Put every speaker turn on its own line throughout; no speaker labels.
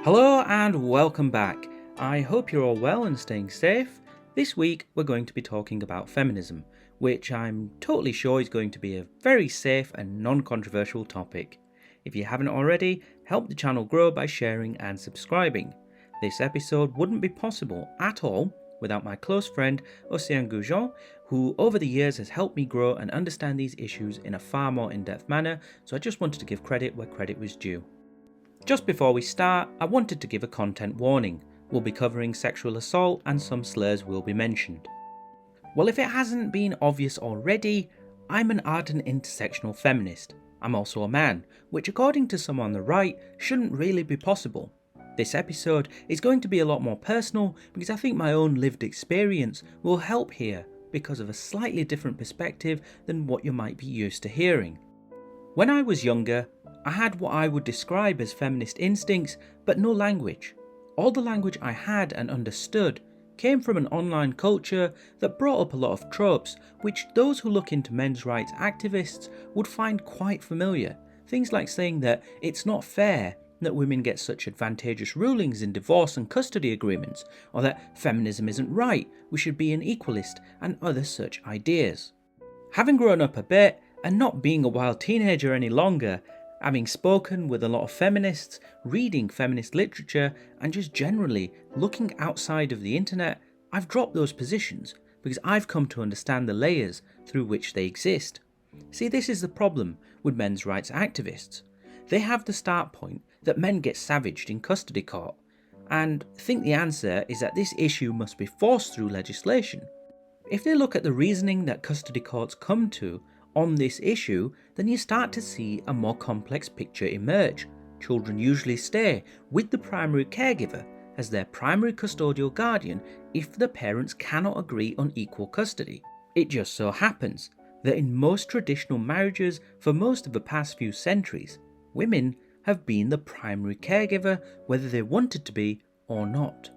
Hello and welcome back. I hope you're all well and staying safe. This week we're going to be talking about feminism, which I'm totally sure is going to be a very safe and non-controversial topic. If you haven't already, help the channel grow by sharing and subscribing. This episode wouldn't be possible at all without my close friend Océane Goujon, who over the years has helped me grow and understand these issues in a far more in-depth manner, so I just wanted to give credit where credit was due. Just before we start, I wanted to give a content warning. We'll be covering sexual assault and some slurs will be mentioned. Well, if it hasn't been obvious already, I'm an ardent intersectional feminist. I'm also a man, which according to some on the right shouldn't really be possible. This episode is going to be a lot more personal because I think my own lived experience will help here because of a slightly different perspective than what you might be used to hearing. When I was younger, I had what I would describe as feminist instincts, but no language. All the language I had and understood came from an online culture that brought up a lot of tropes, which those who look into men's rights activists would find quite familiar. Things like saying that it's not fair that women get such advantageous rulings in divorce and custody agreements, or that feminism isn't right, we should be an equalist, and other such ideas. Having grown up a bit, and not being a wild teenager any longer, having spoken with a lot of feminists, reading feminist literature, and just generally looking outside of the internet, I've dropped those positions because I've come to understand the layers through which they exist. See, this is the problem with men's rights activists. They have the start point that men get savaged in custody court, and think the answer is that this issue must be forced through legislation. If they look at the reasoning that custody courts come to on this issue, then you start to see a more complex picture emerge. Children usually stay with the primary caregiver as their primary custodial guardian if the parents cannot agree on equal custody. It just so happens that in most traditional marriages for most of the past few centuries, women have been the primary caregiver whether they wanted to be or not.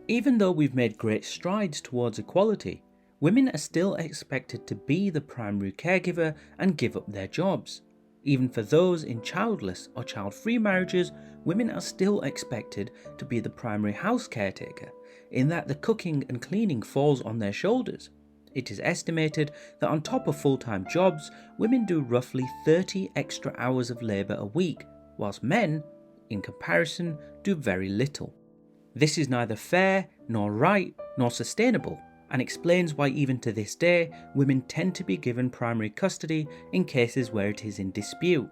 Even though we've made great strides towards equality, women are still expected to be the primary caregiver and give up their jobs. Even for those in childless or child-free marriages, women are still expected to be the primary house caretaker, in that the cooking and cleaning falls on their shoulders. It is estimated that on top of full-time jobs, women do roughly 30 extra hours of labour a week, whilst men, in comparison, do very little. This is neither fair, nor right, nor sustainable, and explains why even to this day, women tend to be given primary custody in cases where it is in dispute.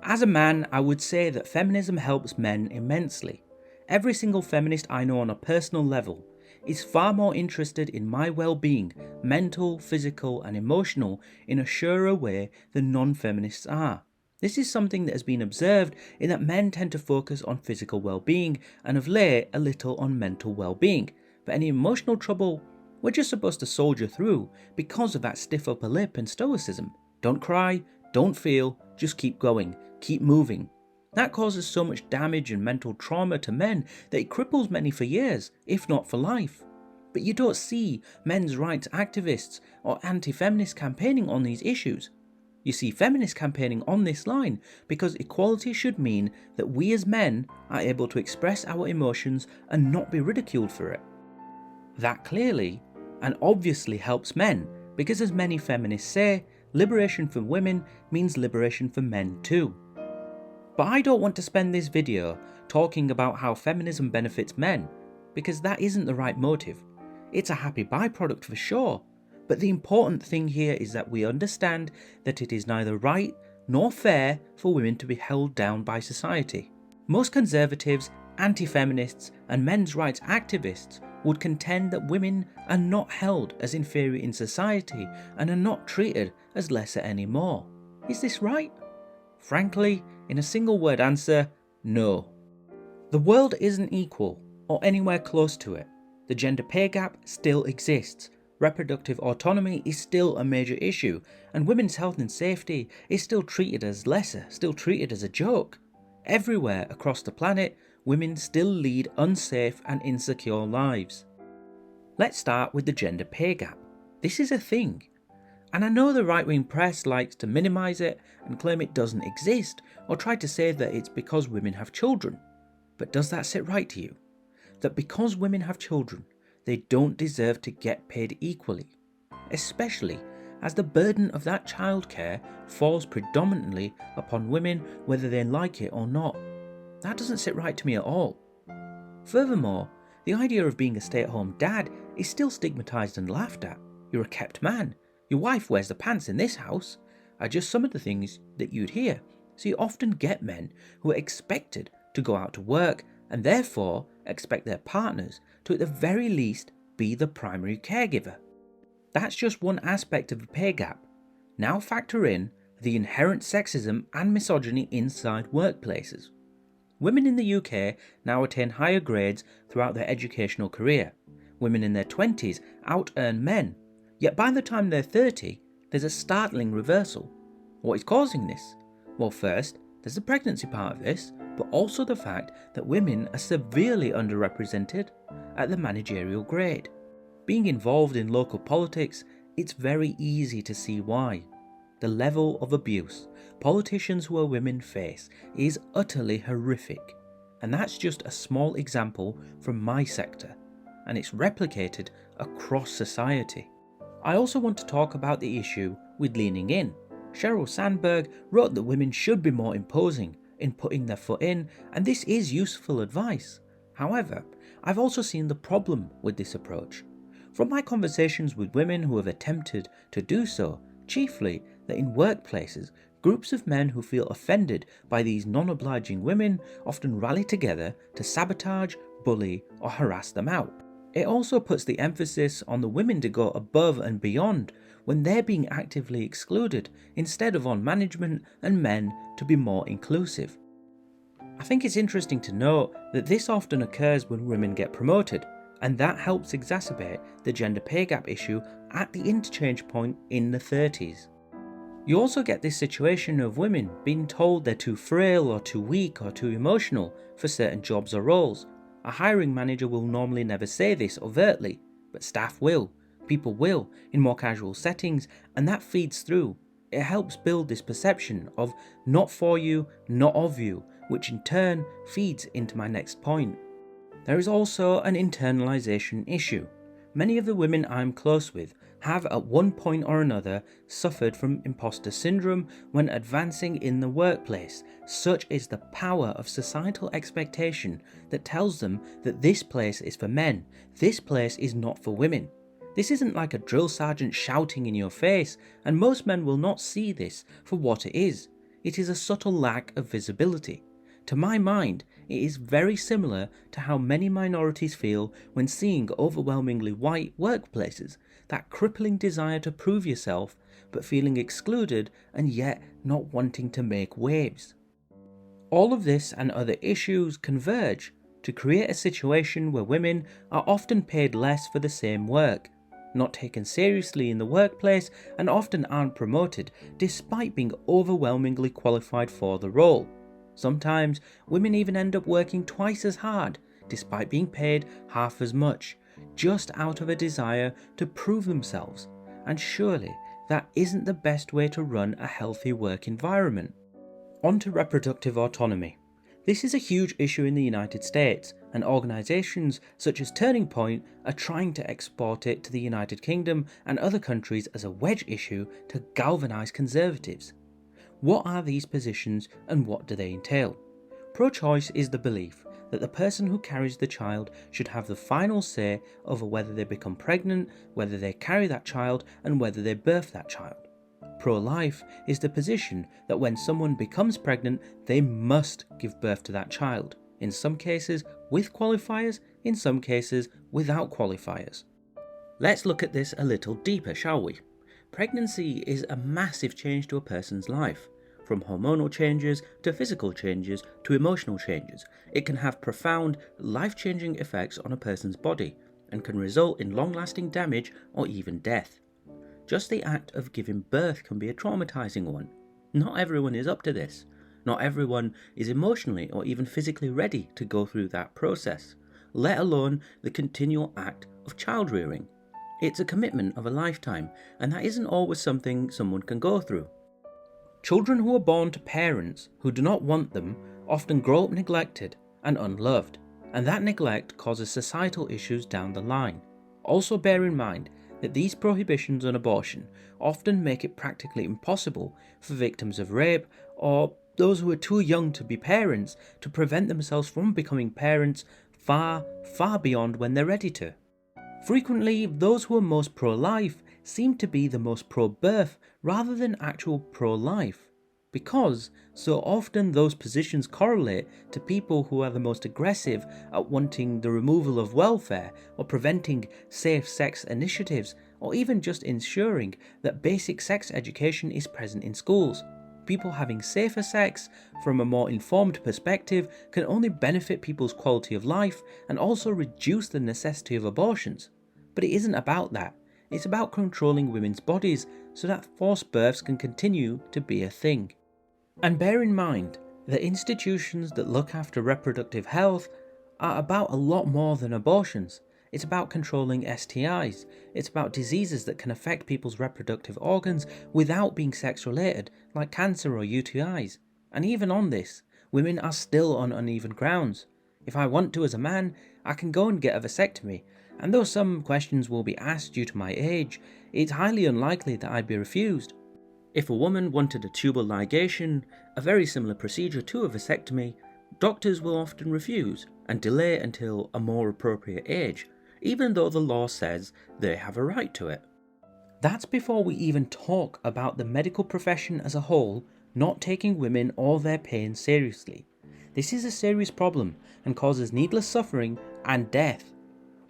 As a man, I would say that feminism helps men immensely. Every single feminist I know on a personal level is far more interested in my well-being, mental, physical and emotional, in a surer way than non-feminists are. This is something that has been observed in that men tend to focus on physical well-being and of late a little on mental well-being. But any emotional trouble, we're just supposed to soldier through because of that stiff upper lip and stoicism. Don't cry, don't feel, just keep going, keep moving. That causes so much damage and mental trauma to men that it cripples many for years, if not for life. But you don't see men's rights activists or anti-feminists campaigning on these issues. You see feminists campaigning on this line because equality should mean that we as men are able to express our emotions and not be ridiculed for it. That clearly and obviously helps men, because as many feminists say, liberation for women means liberation for men too. But I don't want to spend this video talking about how feminism benefits men, because that isn't the right motive. It's a happy byproduct for sure, but the important thing here is that we understand that it is neither right nor fair for women to be held down by society. Most conservatives, anti-feminists and men's rights activists would contend that women are not held as inferior in society and are not treated as lesser anymore. Is this right? Frankly, in a single word answer, no. The world isn't equal or anywhere close to it. The gender pay gap still exists. Reproductive autonomy is still a major issue, and women's health and safety is still treated as lesser, still treated as a joke. Everywhere across the planet, women still lead unsafe and insecure lives. Let's start with the gender pay gap. This is a thing. And I know the right-wing press likes to minimise it and claim it doesn't exist, or try to say that it's because women have children. But does that sit right to you? That because women have children, they don't deserve to get paid equally, especially as the burden of that childcare falls predominantly upon women whether they like it or not. That doesn't sit right to me at all. Furthermore, the idea of being a stay-at-home dad is still stigmatised and laughed at. You're a kept man. Your wife wears the pants in this house, are just some of the things that you'd hear. So you often get men who are expected to go out to work and therefore expect their partners to at the very least be the primary caregiver. That's just one aspect of the pay gap. Now factor in the inherent sexism and misogyny inside workplaces. Women in the UK now attain higher grades throughout their educational career. Women in their 20s out-earn men, yet by the time they're 30, there's a startling reversal. What is causing this? Well, first, there's the pregnancy part of this, but also the fact that women are severely underrepresented at the managerial grade. Being involved in local politics, it's very easy to see why. The level of abuse politicians who are women face is utterly horrific, and that's just a small example from my sector, and it's replicated across society. I also want to talk about the issue with leaning in. Sheryl Sandberg wrote that women should be more imposing in putting their foot in, and this is useful advice. However, I've also seen the problem with this approach. From my conversations with women who have attempted to do so, chiefly that in workplaces, groups of men who feel offended by these non-obliging women often rally together to sabotage, bully, or harass them out. It also puts the emphasis on the women to go above and beyond when they're being actively excluded, instead of on management and men to be more inclusive. I think it's interesting to note that this often occurs when women get promoted, and that helps exacerbate the gender pay gap issue at the interchange point in the 30s. You also get this situation of women being told they're too frail or too weak or too emotional for certain jobs or roles. A hiring manager will normally never say this overtly, but staff will, people will, in more casual settings, and that feeds through. It helps build this perception of not for you, not of you, which in turn feeds into my next point. There is also an internalization issue. Many of the women I'm close with have at one point or another suffered from imposter syndrome when advancing in the workplace. Such is the power of societal expectation that tells them that this place is for men, this place is not for women. This isn't like a drill sergeant shouting in your face, and most men will not see this for what it is. It is a subtle lack of visibility. To my mind, it is very similar to how many minorities feel when seeing overwhelmingly white workplaces, that crippling desire to prove yourself, but feeling excluded and yet not wanting to make waves. All of this and other issues converge to create a situation where women are often paid less for the same work, not taken seriously in the workplace, and often aren't promoted despite being overwhelmingly qualified for the role. Sometimes women even end up working twice as hard despite being paid half as much, just out of a desire to prove themselves. And surely that isn't the best way to run a healthy work environment. On to reproductive autonomy. This is a huge issue in the United States, and organisations such as Turning Point are trying to export it to the United Kingdom and other countries as a wedge issue to galvanise conservatives. What are these positions and what do they entail? Pro-choice is the belief that the person who carries the child should have the final say over whether they become pregnant, whether they carry that child, and whether they birth that child. Pro-life is the position that when someone becomes pregnant, they must give birth to that child, in some cases with qualifiers, in some cases without qualifiers. Let's look at this a little deeper, shall we? Pregnancy is a massive change to a person's life. From hormonal changes to physical changes to emotional changes, it can have profound, life-changing effects on a person's body and can result in long-lasting damage or even death. Just the act of giving birth can be a traumatizing one. Not everyone is up to this. Not everyone is emotionally or even physically ready to go through that process, let alone the continual act of child rearing. It's a commitment of a lifetime, and that isn't always something someone can go through. Children who are born to parents who do not want them often grow up neglected, and unloved, and that neglect causes societal issues down the line. Also bear in mind that these prohibitions on abortion often make it practically impossible for victims of rape or those who are too young to be parents to prevent themselves from becoming parents far, far beyond when they're ready to. Frequently, those who are most pro-life seem to be the most pro-birth rather than actual pro-life, because so often those positions correlate to people who are the most aggressive at wanting the removal of welfare or preventing safe sex initiatives or even just ensuring that basic sex education is present in schools. People having safer sex from a more informed perspective can only benefit people's quality of life and also reduce the necessity of abortions. But it isn't about that. It's about controlling women's bodies so that forced births can continue to be a thing. And bear in mind that institutions that look after reproductive health are about a lot more than abortions. It's about controlling STIs. It's about diseases that can affect people's reproductive organs without being sex-related, like cancer or UTIs. And even on this, women are still on uneven grounds. If I want to as a man, I can go and get a vasectomy, and though some questions will be asked due to my age, it's highly unlikely that I'd be refused. If a woman wanted a tubal ligation, a very similar procedure to a vasectomy, doctors will often refuse and delay until a more appropriate age, even though the law says they have a right to it. That's before we even talk about the medical profession as a whole not taking women or their pain seriously. This is a serious problem and causes needless suffering and death.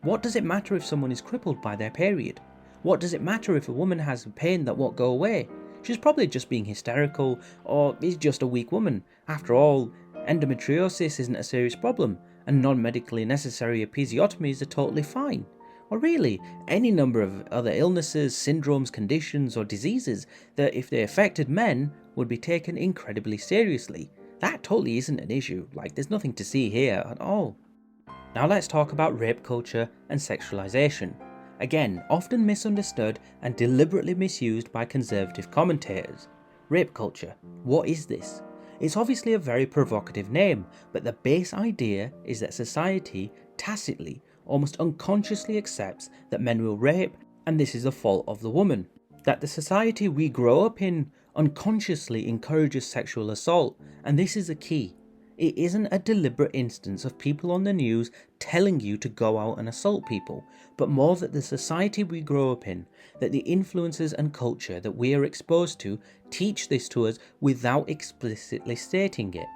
What does it matter if someone is crippled by their period? What does it matter if a woman has a pain that won't go away? She's probably just being hysterical or is just a weak woman. After all, endometriosis isn't a serious problem, and non-medically necessary episiotomies are totally fine. Or really, any number of other illnesses, syndromes, conditions or diseases that if they affected men would be taken incredibly seriously. That totally isn't an issue, like there's nothing to see here at all. Now let's talk about rape culture and sexualization. Again, often misunderstood and deliberately misused by conservative commentators. Rape culture, what is this? It's obviously a very provocative name, but the base idea is that society tacitly, almost unconsciously accepts that men will rape and this is the fault of the woman. That the society we grow up in unconsciously encourages sexual assault, and this is the key. It isn't a deliberate instance of people on the news telling you to go out and assault people, but more that the society we grow up in, that the influences and culture that we are exposed to teach this to us without explicitly stating it.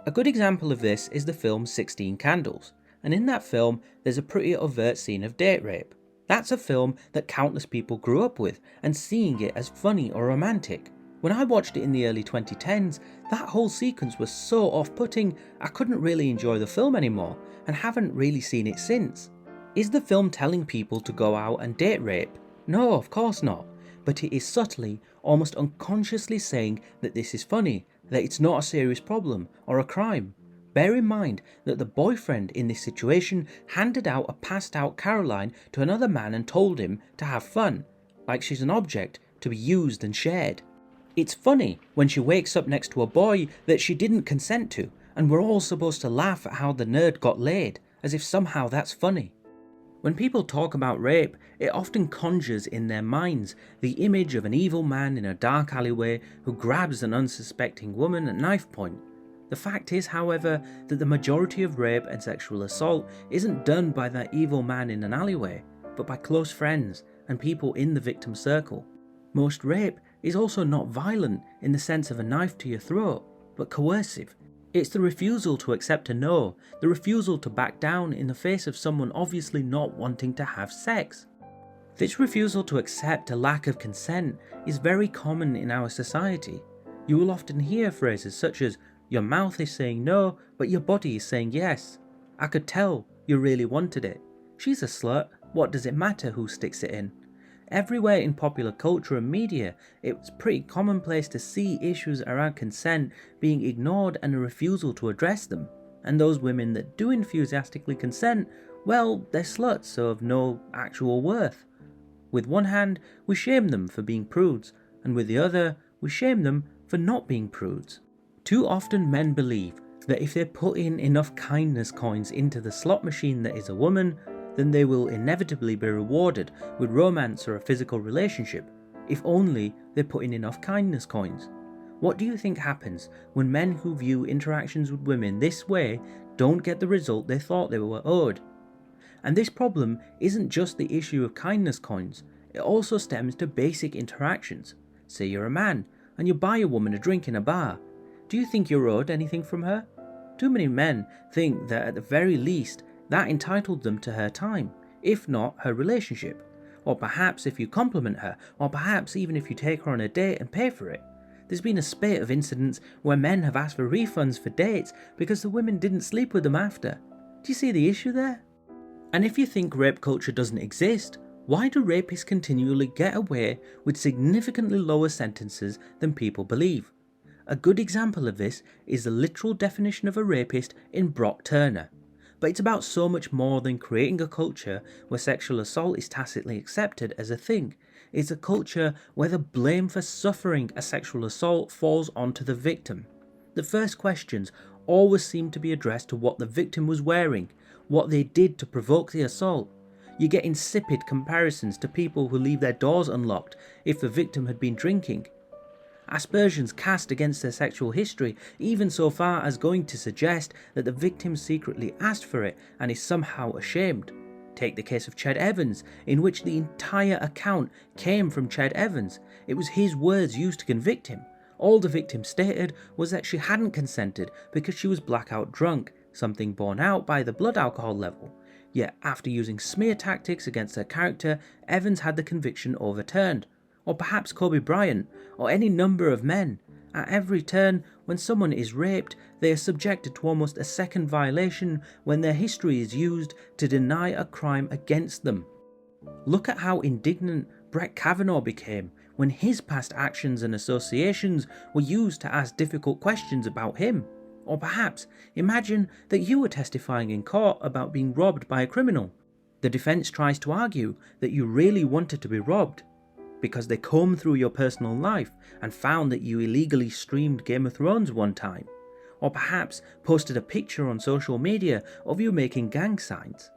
A good example of this is the film 16 Candles, and in that film there's a pretty overt scene of date rape. That's a film that countless people grew up with and seeing it as funny or romantic. When I watched it in the early 2010s, that whole sequence was so off-putting I couldn't really enjoy the film anymore and haven't really seen it since. Is the film telling people to go out and date rape? No, of course not, but it is subtly, almost unconsciously saying that this is funny, that it's not a serious problem or a crime. Bear in mind that the boyfriend in this situation handed out a passed out Caroline to another man and told him to have fun, like she's an object to be used and shared. It's funny when she wakes up next to a boy that she didn't consent to, and we're all supposed to laugh at how the nerd got laid, as if somehow that's funny. When people talk about rape, it often conjures in their minds the image of an evil man in a dark alleyway who grabs an unsuspecting woman at knife point. The fact is, however, that the majority of rape and sexual assault isn't done by that evil man in an alleyway, but by close friends and people in the victim circle. Most rape is also not violent in the sense of a knife to your throat, but coercive. It's the refusal to accept a no, the refusal to back down in the face of someone obviously not wanting to have sex. This refusal to accept a lack of consent is very common in our society. You will often hear phrases such as, "Your mouth is saying no, but your body is saying yes. I could tell you really wanted it. She's a slut, what does it matter who sticks it in?" Everywhere in popular culture and media, it's pretty commonplace to see issues around consent being ignored and a refusal to address them. And those women that do enthusiastically consent, well, they're sluts, so of no actual worth. With one hand, we shame them for being prudes, and with the other, we shame them for not being prudes. Too often men believe that if they put in enough kindness coins into the slot machine that is a woman, then they will inevitably be rewarded with romance or a physical relationship, if only they put in enough kindness coins. What do you think happens when men who view interactions with women this way don't get the result they thought they were owed? And this problem isn't just the issue of kindness coins, it also stems to basic interactions. Say you're a man, and you buy a woman a drink in a bar. Do you think you're owed anything from her? Too many men think that at the very least, that entitled them to her time, if not her relationship. Or perhaps if you compliment her, or perhaps even if you take her on a date and pay for it. There's been a spate of incidents where men have asked for refunds for dates because the women didn't sleep with them after. Do you see the issue there? And if you think rape culture doesn't exist, why do rapists continually get away with significantly lower sentences than people believe? A good example of this is the literal definition of a rapist in Brock Turner. But it's about so much more than creating a culture where sexual assault is tacitly accepted as a thing. It's a culture where the blame for suffering a sexual assault falls onto the victim. The first questions always seem to be addressed to what the victim was wearing, what they did to provoke the assault. You get insipid comparisons to people who leave their doors unlocked if the victim had been drinking. Aspersions cast against their sexual history, even so far as going to suggest that the victim secretly asked for it and is somehow ashamed. Take the case of Ched Evans, in which the entire account came from Ched Evans. It was his words used to convict him. All the victim stated was that she hadn't consented because she was blackout drunk, something borne out by the blood alcohol level. Yet after using smear tactics against her character, Evans had the conviction overturned. Or perhaps Kobe Bryant, or any number of men. At every turn, when someone is raped, they are subjected to almost a second violation when their history is used to deny a crime against them. Look at how indignant Brett Kavanaugh became when his past actions and associations were used to ask difficult questions about him. Or perhaps, imagine that you were testifying in court about being robbed by a criminal. The defense tries to argue that you really wanted to be robbed, because they combed through your personal life and found that you illegally streamed Game of Thrones one time, or perhaps posted a picture on social media of you making gang signs.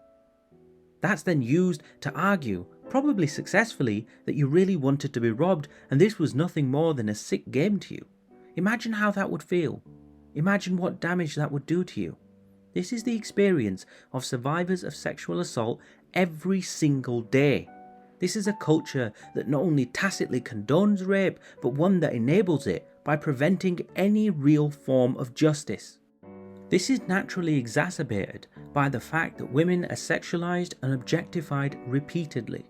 That's then used to argue, probably successfully, that you really wanted to be robbed and this was nothing more than a sick game to you. Imagine how that would feel. Imagine what damage that would do to you. This is the experience of survivors of sexual assault every single day. This is a culture that not only tacitly condones rape, but one that enables it by preventing any real form of justice. This is naturally exacerbated by the fact that women are sexualized and objectified repeatedly.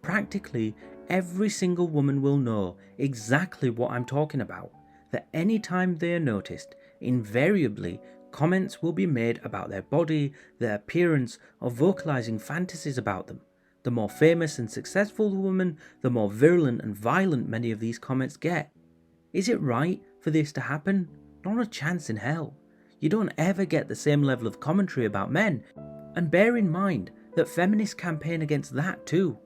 Practically every single woman will know exactly what I'm talking about, that any time they are noticed, invariably comments will be made about their body, their appearance, or vocalizing fantasies about them. The more famous and successful the woman, the more virulent and violent many of these comments get. Is it right for this to happen? Not a chance in hell. You don't ever get the same level of commentary about men. And bear in mind that feminists campaign against that too.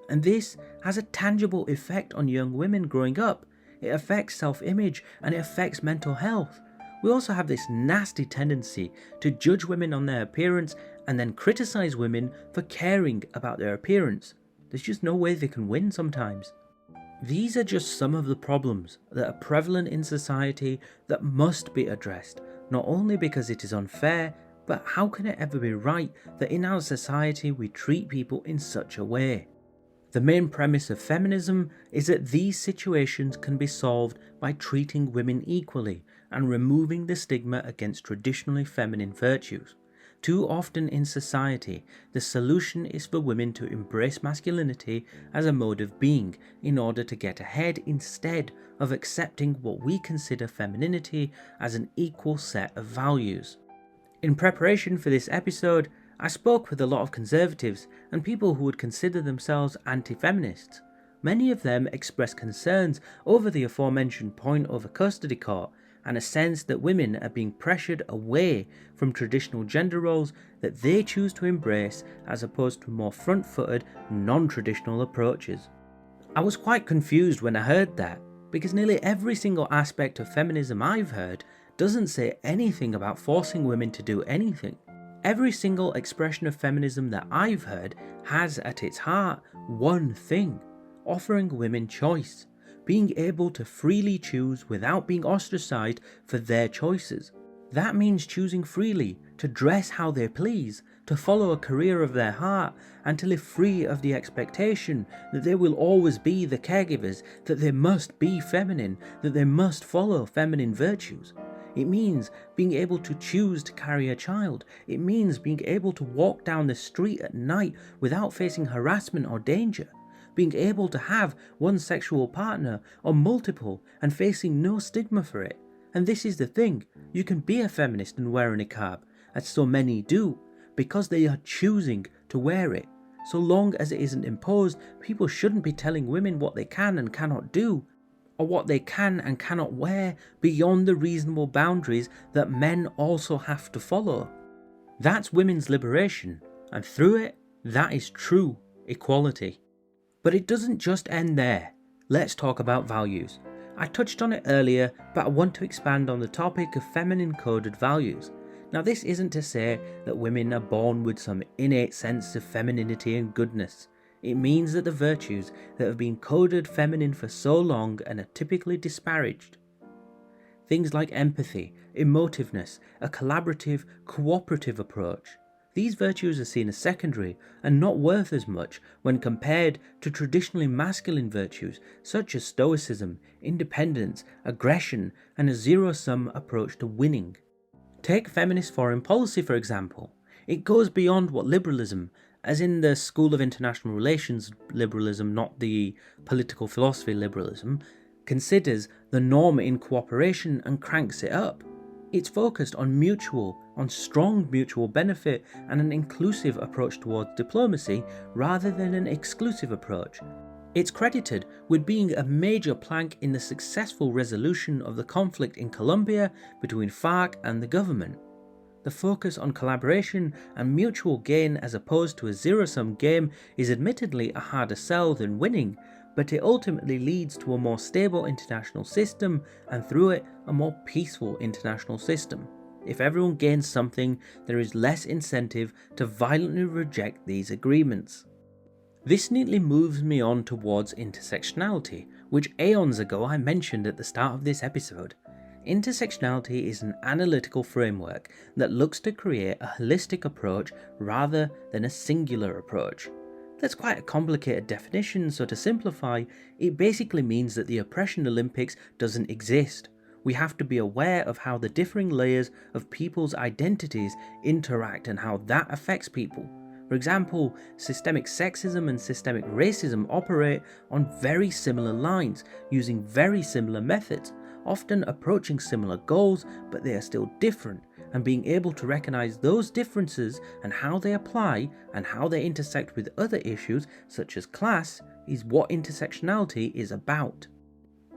And this has a tangible effect on young women growing up. It affects self-image and it affects mental health. We also have this nasty tendency to judge women on their appearance and then criticize women for caring about their appearance. There's just no way they can win sometimes. These are just some of the problems that are prevalent in society that must be addressed, not only because it is unfair, but how can it ever be right that in our society we treat people in such a way? The main premise of feminism is that these situations can be solved by treating women equally and removing the stigma against traditionally feminine virtues. Too often in society, the solution is for women to embrace masculinity as a mode of being in order to get ahead instead of accepting what we consider femininity as an equal set of values. In preparation for this episode, I spoke with a lot of conservatives and people who would consider themselves anti-feminists. Many of them expressed concerns over the aforementioned point over custody court and a sense that women are being pressured away from traditional gender roles that they choose to embrace as opposed to more front-footed, non-traditional approaches. I was quite confused when I heard that, because nearly every single aspect of feminism I've heard doesn't say anything about forcing women to do anything. Every single expression of feminism that I've heard has at its heart one thing: offering women choice, being able to freely choose without being ostracized for their choices. That means choosing freely, to dress how they please, to follow a career of their heart, and to live free of the expectation that they will always be the caregivers, that they must be feminine, that they must follow feminine virtues. It means being able to choose to carry a child. It means being able to walk down the street at night without facing harassment or danger. Being able to have one sexual partner or multiple and facing no stigma for it. And this is the thing, you can be a feminist and wear a niqab, as so many do, because they are choosing to wear it. So long as it isn't imposed, people shouldn't be telling women what they can and cannot do, or what they can and cannot wear beyond the reasonable boundaries that men also have to follow. That's women's liberation, and through it, that is true equality. But it doesn't just end there. Let's talk about values. I touched on it earlier, but I want to expand on the topic of feminine coded values. Now, this isn't to say that women are born with some innate sense of femininity and goodness. It means that the virtues that have been coded feminine for so long and are typically disparaged. Things like empathy, emotiveness, a collaborative, cooperative approach. These virtues are seen as secondary and not worth as much when compared to traditionally masculine virtues such as stoicism, independence, aggression, and a zero-sum approach to winning. Take feminist foreign policy, for example. It goes beyond what liberalism, as in the School of International Relations liberalism, not the political philosophy liberalism, considers the norm in cooperation and cranks it up. It's focused on strong mutual benefit and an inclusive approach towards diplomacy rather than an exclusive approach. It's credited with being a major plank in the successful resolution of the conflict in Colombia between FARC and the government. The focus on collaboration and mutual gain as opposed to a zero-sum game is admittedly a harder sell than winning, but it ultimately leads to a more stable international system and through it a more peaceful international system. If everyone gains something, there is less incentive to violently reject these agreements. This neatly moves me on towards intersectionality, which aeons ago I mentioned at the start of this episode. Intersectionality is an analytical framework that looks to create a holistic approach rather than a singular approach. That's quite a complicated definition, so to simplify, it basically means that the oppression Olympics doesn't exist. We have to be aware of how the differing layers of people's identities interact and how that affects people. For example, systemic sexism and systemic racism operate on very similar lines, using very similar methods, often approaching similar goals, but they are still different, and being able to recognize those differences and how they apply and how they intersect with other issues such as class is what intersectionality is about.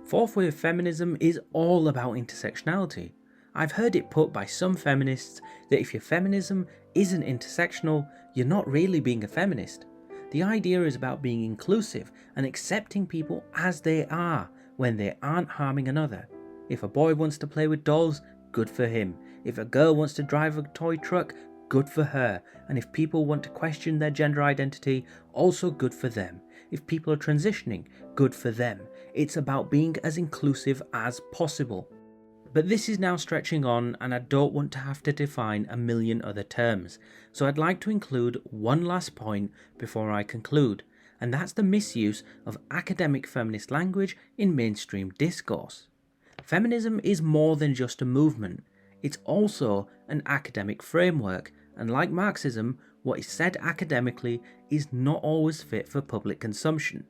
Fourth wave feminism is all about intersectionality. I've heard it put by some feminists that if your feminism isn't intersectional, you're not really being a feminist. The idea is about being inclusive and accepting people as they are when they aren't harming another. If a boy wants to play with dolls, good for him. If a girl wants to drive a toy truck, good for her. And if people want to question their gender identity, also good for them. If people are transitioning, good for them. It's about being as inclusive as possible. But this is now stretching on, and I don't want to have to define a million other terms, so I'd like to include one last point before I conclude, and that's the misuse of academic feminist language in mainstream discourse. Feminism is more than just a movement, it's also an academic framework, and like Marxism, what is said academically is not always fit for public consumption.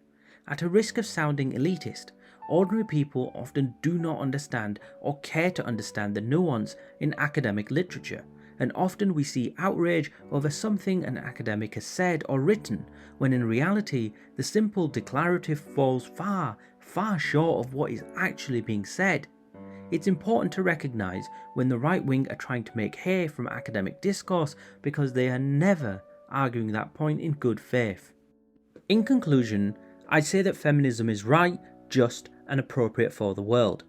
At a risk of sounding elitist, ordinary people often do not understand or care to understand the nuance in academic literature, and often we see outrage over something an academic has said or written, when in reality the simple declarative falls far, far short of what is actually being said. It's important to recognise when the right wing are trying to make hay from academic discourse because they are never arguing that point in good faith. In conclusion, I'd say that feminism is right, just, and appropriate for the world.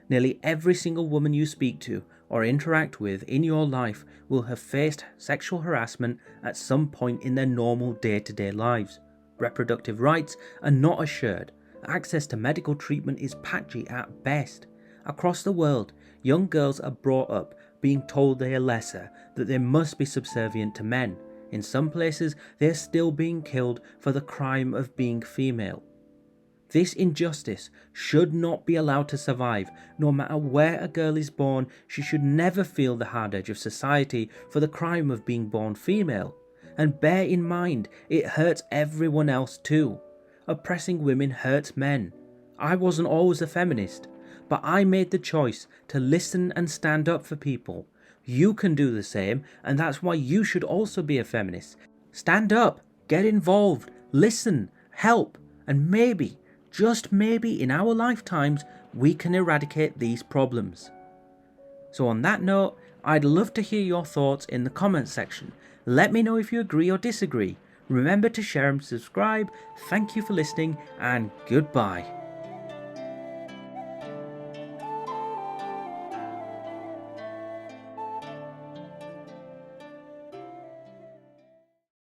Nearly every single woman you speak to or interact with in your life will have faced sexual harassment at some point in their normal day-to-day lives. Reproductive rights are not assured. Access to medical treatment is patchy at best. Across the world, young girls are brought up being told they are lesser, that they must be subservient to men. In some places, they are still being killed for the crime of being female. This injustice should not be allowed to survive. No matter where a girl is born, she should never feel the hard edge of society for the crime of being born female. And bear in mind, it hurts everyone else too. Oppressing women hurts men. I wasn't always a feminist, but I made the choice to listen and stand up for people. You can do the same, and that's why you should also be a feminist. Stand up, get involved, listen, help, and maybe, just maybe in our lifetimes, we can eradicate these problems. So on that note, I'd love to hear your thoughts in the comments section. Let me know if you agree or disagree. Remember to share and subscribe. Thank you for listening, and goodbye.